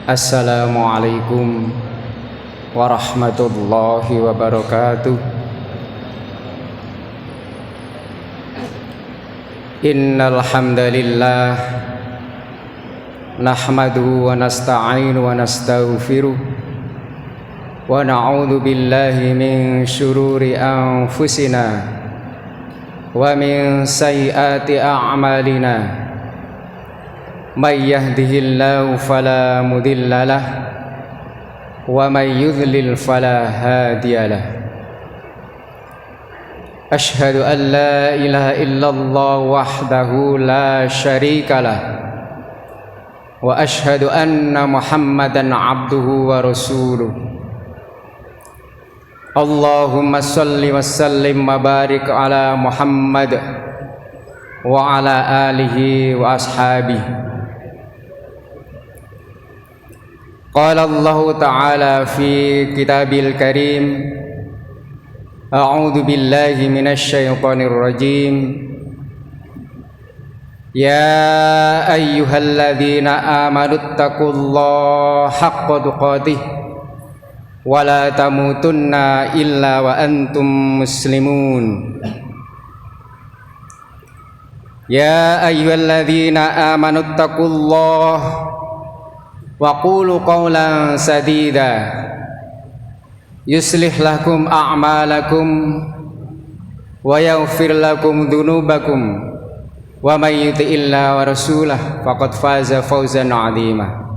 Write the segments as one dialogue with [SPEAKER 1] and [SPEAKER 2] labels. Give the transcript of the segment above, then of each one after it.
[SPEAKER 1] Assalamualaikum warahmatullahi wabarakatuh. Innal hamdalillah nahmaduhu wa nasta'inu wa nastaghfiruh wa na'udzu billahi min syururi anfusina wa min sayyiati a'malina. May yahdihillahu fala mudilla lah wa may yudlil fala hadiyalah. Asyhadu an la ilaha illallah wahdahu la syarikalah wa asyhadu anna Muhammadan abduhu wa rasuluh. Allahumma salli wa sallim wa barik ala Muhammad wa ala alihi wa ashabihi. Qala Allah Ta'ala fi kitabil karim, a'udzu billahi minasy syaithanir rajim. Ya ayyuhalladzina amanu taqullaha haqqa tuqatih wa la tamutunna illa wa antum muslimun. Ya ayyuhalladzina amanu taqullaha wa qulu qawlan sadida yuslih lakum a'malakum wa yaghfir lakum dhunubakum wa may yuti'illaha wa rasulahu faqad faza fawzan 'azima.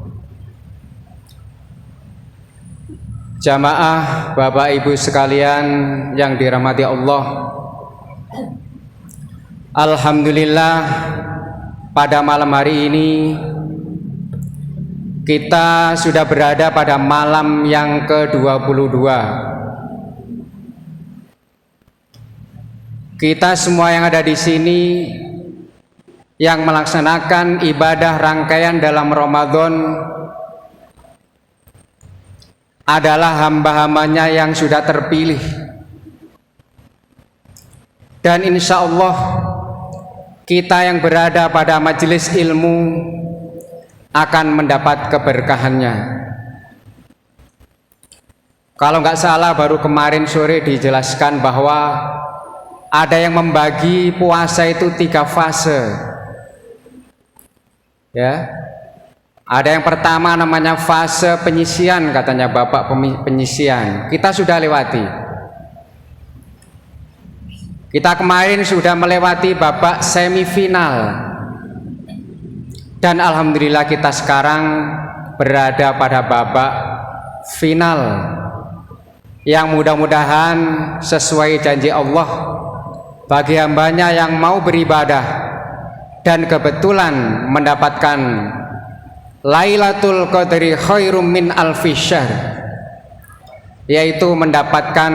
[SPEAKER 1] Jamaah Bapak Ibu sekalian yang dirahmati Allah, alhamdulillah pada malam hari ini kita sudah berada pada malam yang ke-22. Kita semua yang ada di sini yang melaksanakan ibadah rangkaian dalam Ramadan adalah hamba-hambanya yang sudah terpilih. Dan insya Allah kita yang berada pada majelis ilmu akan mendapat keberkahannya. Kalau nggak salah baru kemarin sore dijelaskan bahwa ada yang membagi puasa itu 3 fase. Ya, ada yang pertama namanya fase penyisian, katanya Bapak penyisian. Kita sudah lewati. Kita kemarin sudah melewati babak semifinal. Dan alhamdulillah kita sekarang berada pada babak final yang mudah-mudahan sesuai janji Allah bagi hambanya yang mau beribadah dan kebetulan mendapatkan Lailatul Qadri khairum min alfi syahr, yaitu mendapatkan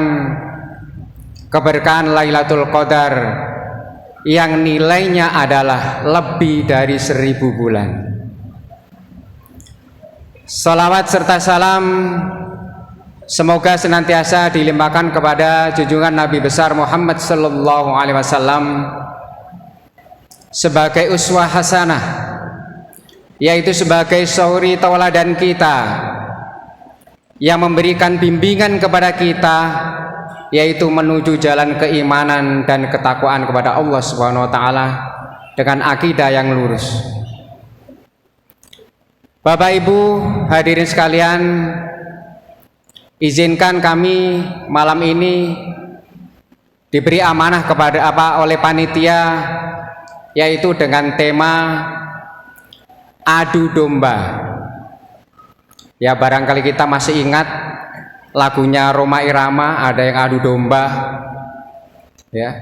[SPEAKER 1] keberkahan Lailatul Qadar yang nilainya adalah lebih dari 1000 bulan. Salawat serta salam semoga senantiasa dilimpahkan kepada junjungan Nabi besar Muhammad sallallahu alaihi wasallam sebagai uswah hasanah, yaitu sebagai suri tauladan kita yang memberikan bimbingan kepada kita, yaitu menuju jalan keimanan dan ketakwaan kepada Allah Subhanahu wa taala dengan akidah yang lurus. Bapak Ibu hadirin sekalian, izinkan kami malam ini diberi amanah kepada oleh panitia, yaitu dengan tema adu domba. Ya, barangkali kita masih ingat lagunya Rhoma Irama, ada yang adu domba. Ya.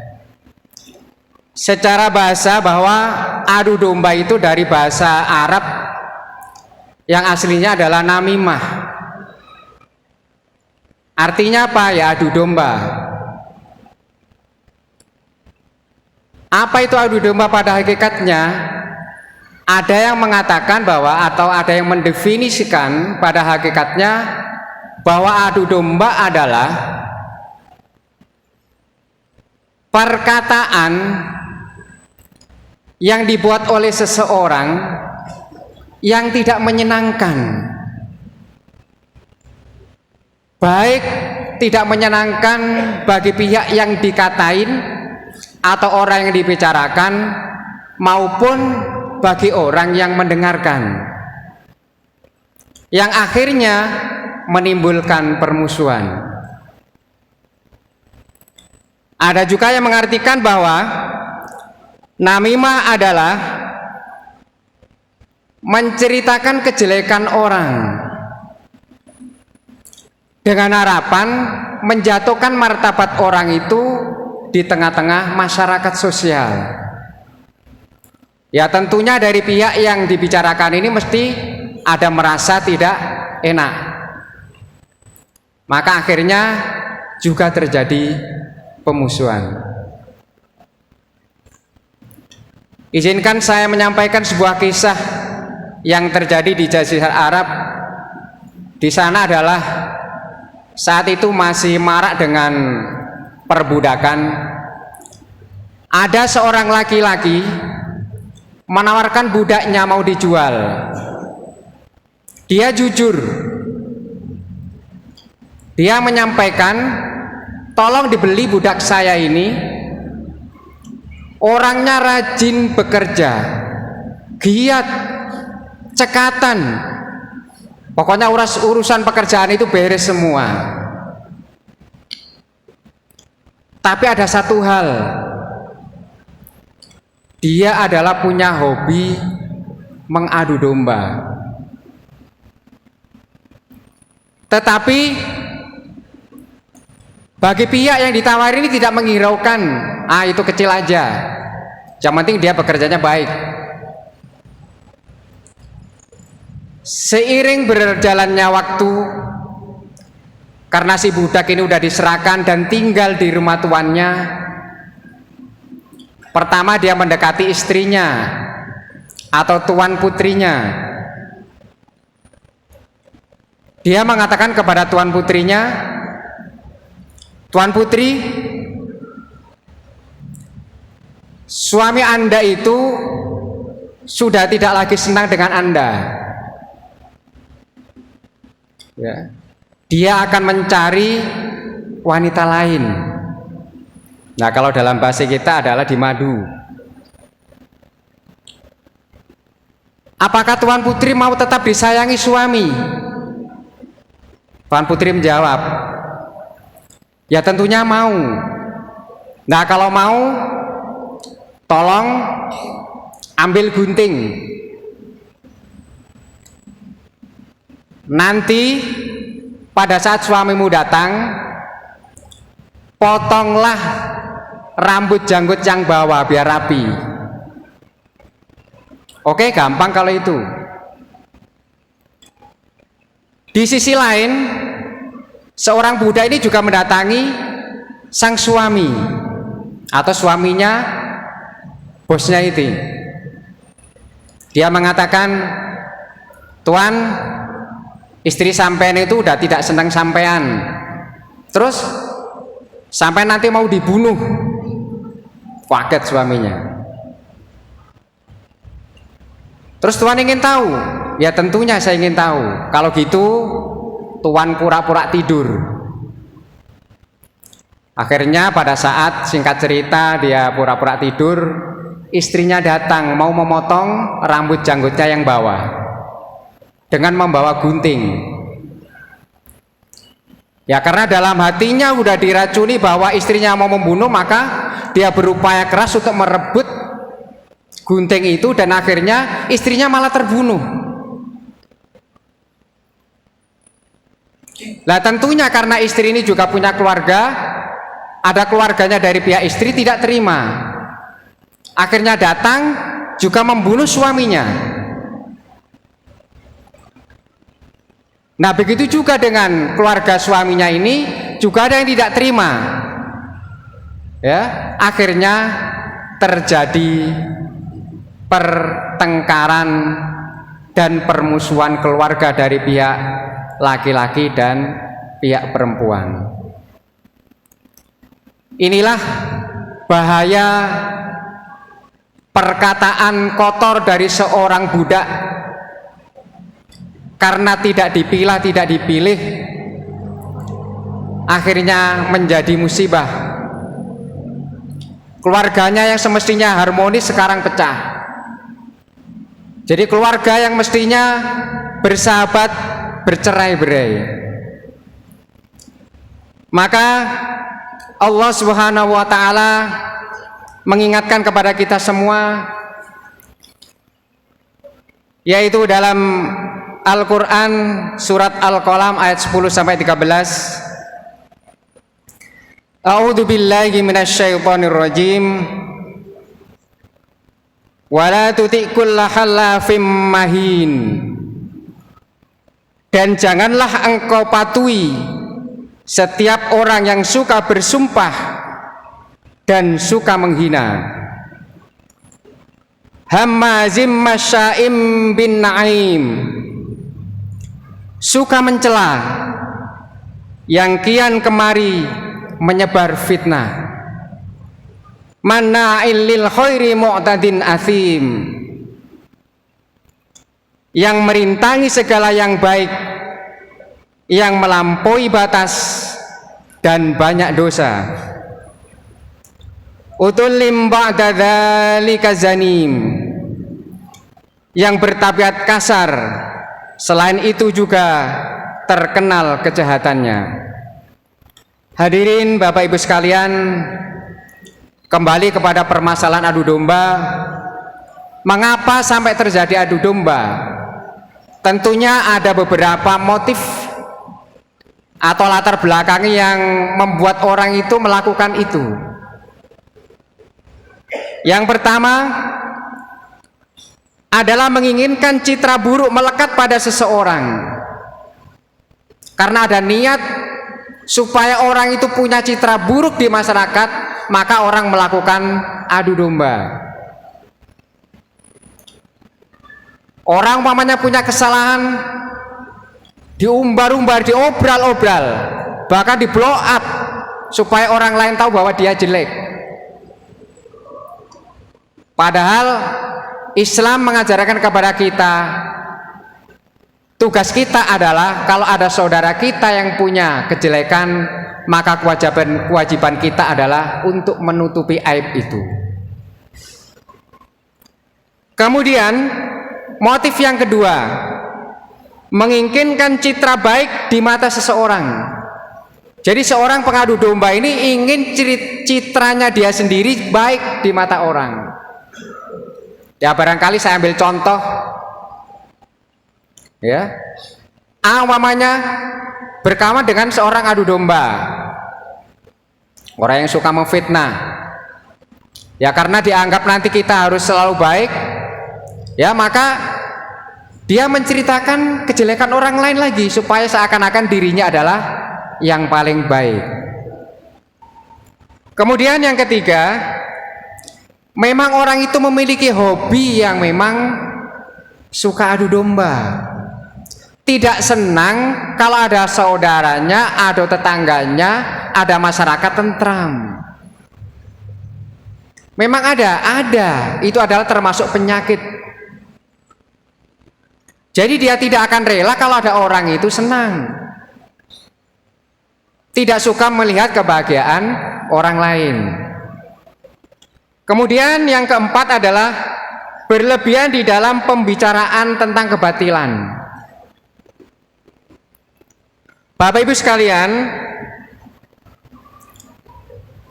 [SPEAKER 1] Secara bahasa bahwa adu domba itu dari bahasa Arab yang aslinya adalah namimah. Artinya apa? Ya, adu domba. Apa itu adu domba pada hakikatnya? Ada yang mengatakan bahwa atau ada yang mendefinisikan pada hakikatnya bahwa adu domba adalah perkataan yang dibuat oleh seseorang yang tidak menyenangkan baik tidak menyenangkan bagi pihak yang dikatain atau orang yang dibicarakan maupun bagi orang yang mendengarkan, yang akhirnya menimbulkan permusuhan. Ada juga yang mengartikan bahwa namimah adalah menceritakan kejelekan orang dengan harapan menjatuhkan martabat orang itu di tengah-tengah masyarakat sosial. Ya tentunya dari pihak yang dibicarakan ini mesti ada merasa tidak enak, maka akhirnya juga terjadi pemusuhan. Izinkan saya menyampaikan sebuah kisah yang terjadi di Jazirah Arab. Di sana adalah saat itu masih marak dengan perbudakan. Ada seorang laki-laki menawarkan budaknya mau dijual. Dia jujur. Dia menyampaikan, tolong dibeli budak saya ini, orangnya rajin bekerja, giat, cekatan, pokoknya urusan pekerjaan itu beres semua. Tapi ada satu hal, dia adalah punya hobi mengadu domba. Tetapi bagi pihak yang ditawari ini tidak menghiraukan, itu kecil aja, yang penting dia bekerjanya baik. Seiring berjalannya waktu, karena si budak ini udah diserahkan dan tinggal di rumah tuannya, pertama dia mendekati istrinya atau tuan putrinya. Dia mengatakan kepada tuan putrinya, Tuan putri, suami Anda itu sudah tidak lagi senang dengan Anda. Ya. Dia akan mencari wanita lain. Nah, kalau dalam bahasa kita adalah dimadu. Apakah Tuan putri mau tetap disayangi suami? Tuan putri menjawab, ya tentunya mau. Nah kalau mau, tolong ambil gunting. Nanti pada saat suamimu datang, potonglah rambut janggut yang bawah biar rapi. Oke, gampang kalau itu. Di sisi lain, seorang budak ini juga mendatangi sang suami atau suaminya, bosnya itu. Dia mengatakan, Tuan, istri sampean itu udah tidak senang sampean, terus sampai nanti mau dibunuh. Kaget suaminya. Terus Tuan ingin tahu, ya tentunya saya ingin tahu. Kalau gitu Tuan pura-pura tidur. Akhirnya pada saat singkat cerita dia pura-pura tidur, istrinya datang mau memotong rambut janggutnya yang bawah dengan membawa gunting. Ya karena dalam hatinya udah diracuni bahwa istrinya mau membunuh, maka dia berupaya keras untuk merebut gunting itu dan akhirnya istrinya malah terbunuh. Lah tentunya karena istri ini juga punya keluarga, ada keluarganya dari pihak istri tidak terima. Akhirnya datang juga membunuh suaminya. Nah begitu juga dengan keluarga suaminya ini juga ada yang tidak terima. Ya, akhirnya terjadi pertengkaran dan permusuhan keluarga dari pihak laki-laki dan pihak perempuan. Inilah bahaya perkataan kotor dari seorang budak. Karena tidak dipilah, tidak dipilih, akhirnya menjadi musibah. Keluarganya yang semestinya harmonis sekarang pecah. Jadi keluarga yang mestinya bersahabat bercerai-berai. Maka Allah Subhanahu wa taala mengingatkan kepada kita semua, yaitu dalam Al-Qur'an surat Al-Qalam ayat 10 sampai 13. A'udzu billahi minasyaitonir rajim. Wala tuti' kulla halafim mahin. Dan janganlah engkau patuhi setiap orang yang suka bersumpah dan suka menghina. Hammazim masya'im bin na'im, suka mencela, yang kian kemari menyebar fitnah. Manna'il lil khairi mu'tadin athim, yang merintangi segala yang baik, yang melampaui batas dan banyak dosa. Utullim ba'da dzalika zanim, yang bertabiat kasar, selain itu juga terkenal kejahatannya. Hadirin Bapak Ibu sekalian, kembali kepada permasalahan adu domba. Mengapa sampai terjadi adu domba? Tentunya ada beberapa motif atau latar belakang yang membuat orang itu melakukan itu. Yang pertama adalah menginginkan citra buruk melekat pada seseorang. Karena ada niat supaya orang itu punya citra buruk di masyarakat, maka orang melakukan adu domba. Orang umpamanya punya kesalahan, diumbar-umbar, diobral-obral, bahkan di blow up supaya orang lain tahu bahwa dia jelek. Padahal Islam mengajarkan kepada kita, tugas kita adalah kalau ada saudara kita yang punya kejelekan, maka kewajiban kita adalah untuk menutupi aib itu. Kemudian motif yang kedua, menginginkan citra baik di mata seseorang. Jadi seorang pengadu domba ini ingin citranya dia sendiri baik di mata orang. Ya barangkali saya ambil contoh, ya, umpamanya berkawan dengan seorang adu domba, orang yang suka memfitnah. Ya karena dianggap nanti kita harus selalu baik, ya maka dia menceritakan kejelekan orang lain lagi supaya seakan-akan dirinya adalah yang paling baik. Kemudian yang ketiga, memang orang itu memiliki hobi yang memang suka adu domba. Tidak senang kalau ada saudaranya, ada tetangganya, ada masyarakat tentram. Memang ada. Itu adalah termasuk penyakit. Jadi dia tidak akan rela kalau ada orang itu senang. Tidak suka melihat kebahagiaan orang lain. Kemudian yang keempat adalah berlebihan di dalam pembicaraan tentang kebatilan. Bapak Ibu sekalian,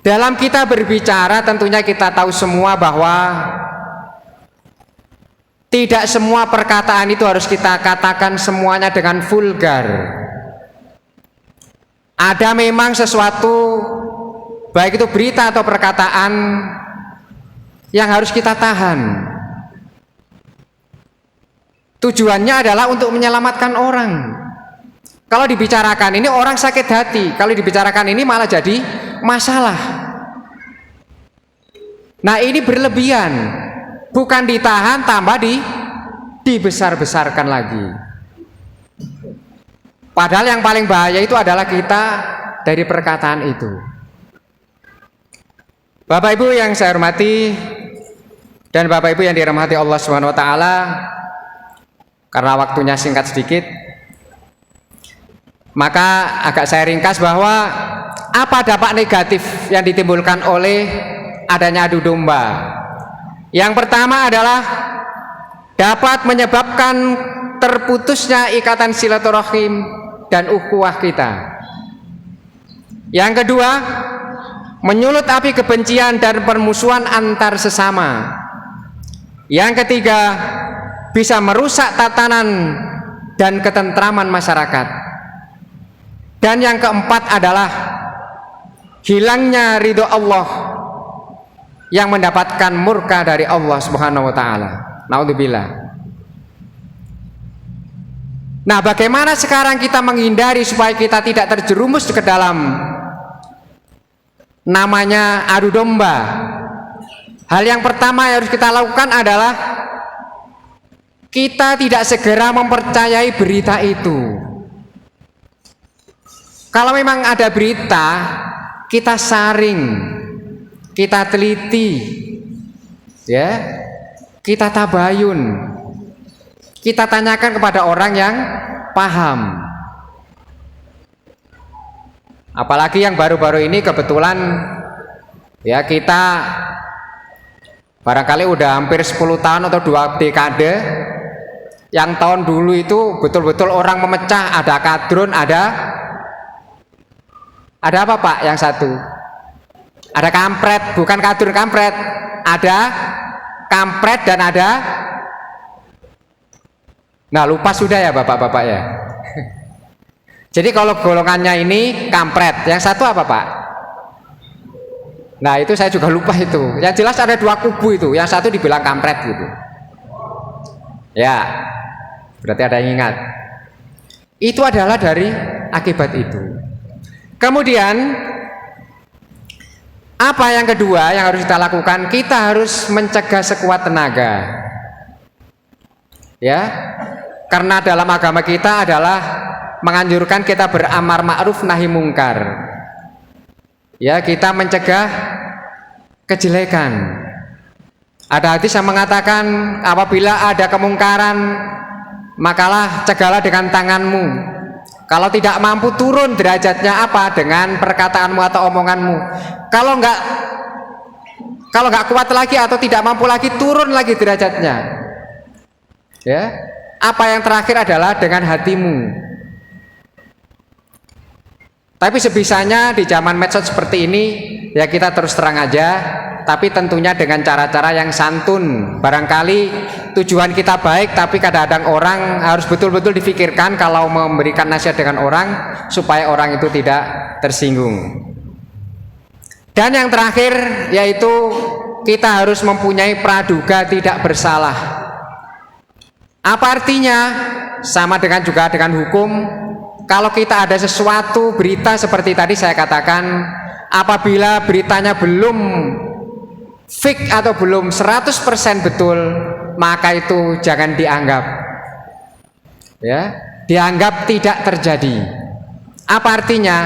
[SPEAKER 1] dalam kita berbicara tentunya kita tahu semua bahwa tidak semua perkataan itu harus kita katakan semuanya dengan vulgar. Ada memang sesuatu, baik itu berita atau perkataan, yang harus kita tahan. Tujuannya adalah untuk menyelamatkan orang. Kalau dibicarakan ini orang sakit hati, kalau dibicarakan ini malah jadi masalah. Nah ini berlebihan, bukan ditahan tambah dibesar-besarkan lagi. Padahal yang paling bahaya itu adalah kita dari perkataan itu. Bapak Ibu yang saya hormati dan Bapak Ibu yang dirahmati Allah Subhanahu wa taala, karena waktunya singkat sedikit, Maka agak saya ringkas bahwa apa dampak negatif yang ditimbulkan oleh adanya adu domba. Yang pertama adalah dapat menyebabkan terputusnya ikatan silaturahim dan ukhuwah kita. Yang kedua, menyulut api kebencian dan permusuhan antar sesama. Yang ketiga, bisa merusak tatanan dan ketentraman masyarakat. Dan yang keempat adalah hilangnya ridho Allah yang mendapatkan murka dari Allah Subhanahu wa taala. Naudzubillah. Nah, bagaimana sekarang kita menghindari supaya kita tidak terjerumus ke dalam namanya adu domba? Hal yang pertama yang harus kita lakukan adalah kita tidak segera mempercayai berita itu. Kalau memang ada berita, kita saring, kita teliti, ya, kita tabayun, kita tanyakan kepada orang yang paham. Apalagi yang baru-baru ini kebetulan, ya, kita barangkali udah hampir 10 tahun atau 2 dekade. Yang tahun dulu itu betul-betul orang memecah, ada kadrun, ada apa Pak yang satu? Ada kampret, bukan kadrun kampret. Ada kampret dan ada, nah lupa sudah ya Bapak-bapak ya. Jadi kalau golongannya ini kampret, yang satu apa Pak? Nah itu saya juga lupa itu. Yang jelas ada 2 kubu itu, yang satu dibilang kampret gitu. Ya, berarti ada yang ingat. Itu adalah dari akibat itu. Kemudian apa yang kedua yang harus kita lakukan? Kita harus mencegah sekuat tenaga. Ya. Karena dalam agama kita adalah menganjurkan kita beramar ma'ruf nahi mungkar. Ya, kita mencegah kejelekan. Ada hadis yang mengatakan apabila ada kemungkaran, makalah cegahlah dengan tanganmu. Kalau tidak mampu turun derajatnya apa? Dengan perkataanmu atau omonganmu. Kalau nggak kuat lagi atau tidak mampu lagi, turun lagi derajatnya. Ya. Apa yang terakhir adalah dengan hatimu. Tapi sebisanya di zaman medsos seperti ini, ya kita terus terang aja, tapi tentunya dengan cara-cara yang santun. Barangkali tujuan kita baik, tapi kadang-kadang orang harus betul-betul difikirkan kalau memberikan nasihat dengan orang, supaya orang itu tidak tersinggung. Dan yang terakhir yaitu kita harus mempunyai praduga tidak bersalah. Apa artinya? Sama dengan juga dengan hukum. Kalau kita ada sesuatu berita seperti tadi saya katakan, apabila beritanya belum fix atau belum 100% betul, maka itu jangan dianggap, ya, dianggap tidak terjadi. Apa artinya?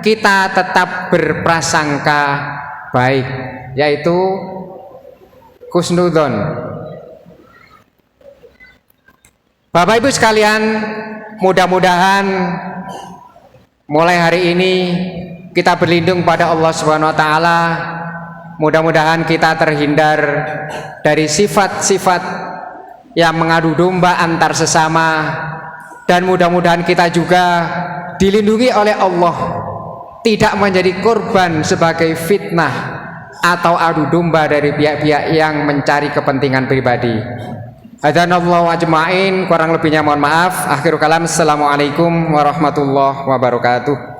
[SPEAKER 1] Kita tetap berprasangka baik, yaitu husnudzon. Bapak Ibu sekalian, mudah-mudahan mulai hari ini kita berlindung pada Allah Subhanahu wa taala. Mudah-mudahan kita terhindar dari sifat-sifat yang mengadu domba antar sesama, dan mudah-mudahan kita juga dilindungi oleh Allah, tidak menjadi korban sebagai fitnah atau adu domba dari pihak-pihak yang mencari kepentingan pribadi. Hadanallahu ajma'in, kurang lebihnya mohon maaf. Akhirul kalam, assalamualaikum warahmatullahi wabarakatuh.